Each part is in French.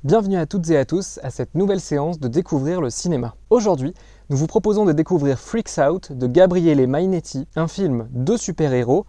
Bienvenue à toutes et à tous à cette nouvelle séance de Découvrir le cinéma. Aujourd'hui, nous vous proposons de découvrir Freaks Out de Gabriele Mainetti, un film de super-héros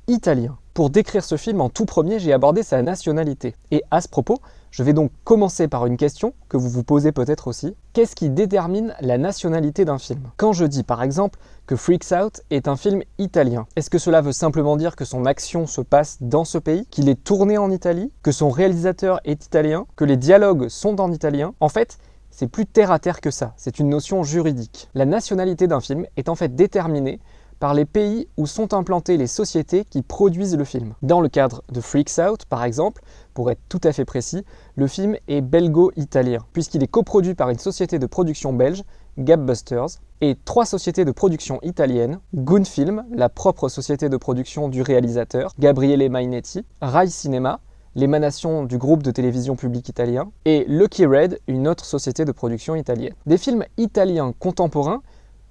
italien. Pour décrire ce film en tout premier, j'ai abordé sa nationalité. Et à ce propos, je vais donc commencer par une question que vous vous posez peut-être aussi. Qu'est-ce qui détermine la nationalité d'un film? Quand je dis par exemple que Freaks Out est un film italien, est-ce que cela veut simplement dire que son action se passe dans ce pays, qu'il est tourné en Italie, que son réalisateur est italien, que les dialogues sont en italien? En fait, c'est plus terre à terre que ça, c'est une notion juridique. La nationalité d'un film est en fait déterminée par les pays où sont implantées les sociétés qui produisent le film. Dans le cadre de Freaks Out, par exemple, pour être tout à fait précis, le film est belgo-italien, puisqu'il est coproduit par une société de production belge, Gapbusters, et 3 sociétés de production italiennes, Goonfilm, la propre société de production du réalisateur, Gabriele Mainetti, Rai Cinema, l'émanation du groupe de télévision public italien, et Lucky Red, une autre société de production italienne. Des films italiens contemporains,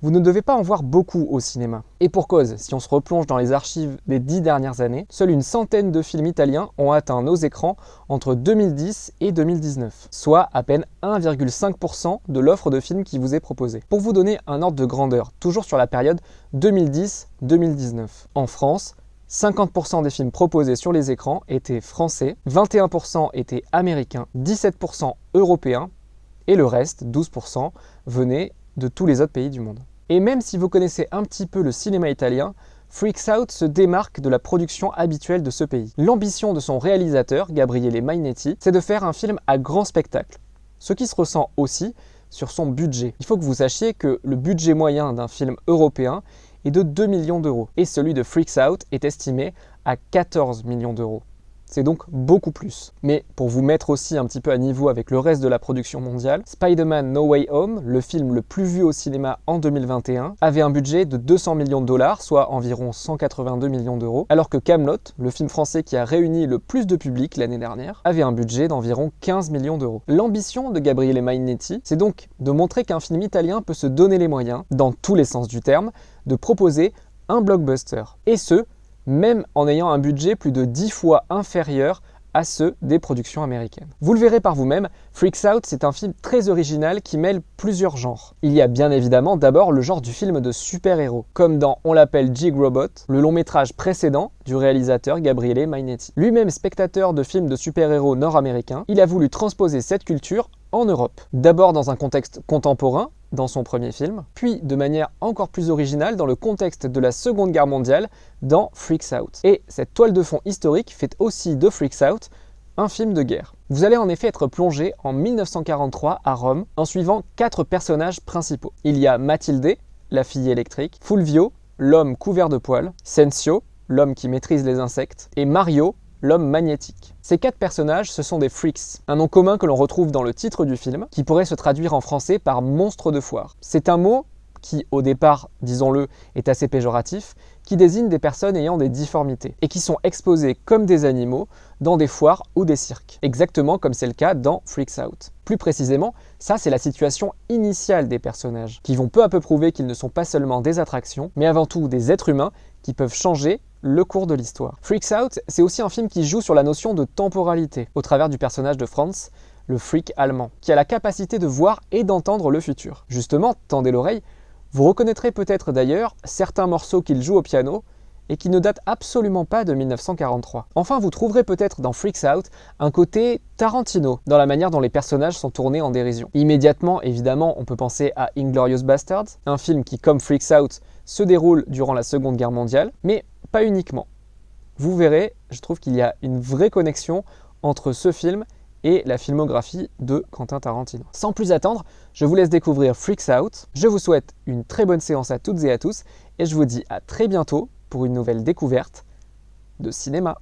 vous ne devez pas en voir beaucoup au cinéma. Et pour cause, si on se replonge dans les archives des 10 dernières années, seule une centaine de films italiens ont atteint nos écrans entre 2010 et 2019, soit à peine 1,5% de l'offre de films qui vous est proposée. Pour vous donner un ordre de grandeur, toujours sur la période 2010-2019. En France, 50% des films proposés sur les écrans étaient français, 21% étaient américains, 17% européens, et le reste, 12%, venait de tous les autres pays du monde. Et même si vous connaissez un petit peu le cinéma italien, Freaks Out se démarque de la production habituelle de ce pays. L'ambition de son réalisateur, Gabriele Mainetti, c'est de faire un film à grand spectacle, ce qui se ressent aussi sur son budget. Il faut que vous sachiez que le budget moyen d'un film européen est de 2 millions d'euros, et celui de Freaks Out est estimé à 14 millions d'euros. C'est donc beaucoup plus. Mais pour vous mettre aussi un petit peu à niveau avec le reste de la production mondiale, Spider-Man No Way Home, le film le plus vu au cinéma en 2021, avait un budget de 200 millions de dollars, soit environ 182 millions d'euros, alors que Kaamelott, le film français qui a réuni le plus de public l'année dernière, avait un budget d'environ 15 millions d'euros. L'ambition de Gabriele Mainetti, c'est donc de montrer qu'un film italien peut se donner les moyens, dans tous les sens du terme, de proposer un blockbuster. Et ce, même en ayant un budget plus de 10 fois inférieur à ceux des productions américaines. Vous le verrez par vous-même, Freaks Out, c'est un film très original qui mêle plusieurs genres. Il y a bien évidemment d'abord le genre du film de super-héros, comme dans On l'appelle Jig Robot, le long métrage précédent du réalisateur Gabriele Mainetti. Lui-même spectateur de films de super-héros nord-américains, il a voulu transposer cette culture en Europe. D'abord dans un contexte contemporain, dans son premier film, puis de manière encore plus originale dans le contexte de la Seconde Guerre mondiale dans Freaks Out. Et cette toile de fond historique fait aussi de Freaks Out un film de guerre. Vous allez en effet être plongé en 1943 à Rome en suivant 4 personnages principaux. Il y a Matilde, la fille électrique, Fulvio, l'homme couvert de poils, Sensio, l'homme qui maîtrise les insectes, et Mario, l'homme magnétique. Ces 4 personnages, ce sont des freaks, un nom commun que l'on retrouve dans le titre du film, qui pourrait se traduire en français par monstre de foire. C'est un mot qui, au départ, disons-le, est assez péjoratif, qui désigne des personnes ayant des difformités, et qui sont exposées comme des animaux dans des foires ou des cirques, exactement comme c'est le cas dans Freaks Out. Plus précisément, ça c'est la situation initiale des personnages, qui vont peu à peu prouver qu'ils ne sont pas seulement des attractions, mais avant tout des êtres humains qui peuvent changer le cours de l'histoire. Freaks Out, c'est aussi un film qui joue sur la notion de temporalité, au travers du personnage de Franz, le freak allemand, qui a la capacité de voir et d'entendre le futur. Justement, tendez l'oreille, vous reconnaîtrez peut-être d'ailleurs certains morceaux qu'il joue au piano et qui ne datent absolument pas de 1943. Enfin, vous trouverez peut-être dans Freaks Out un côté Tarantino, dans la manière dont les personnages sont tournés en dérision. Immédiatement, évidemment, on peut penser à Inglourious Basterds, un film qui, comme Freaks Out, se déroule durant la Seconde Guerre mondiale, mais pas uniquement. Vous verrez, je trouve qu'il y a une vraie connexion entre ce film et la filmographie de Quentin Tarantino. Sans plus attendre, je vous laisse découvrir Freaks Out. Je vous souhaite une très bonne séance à toutes et à tous et je vous dis à très bientôt pour une nouvelle découverte de cinéma.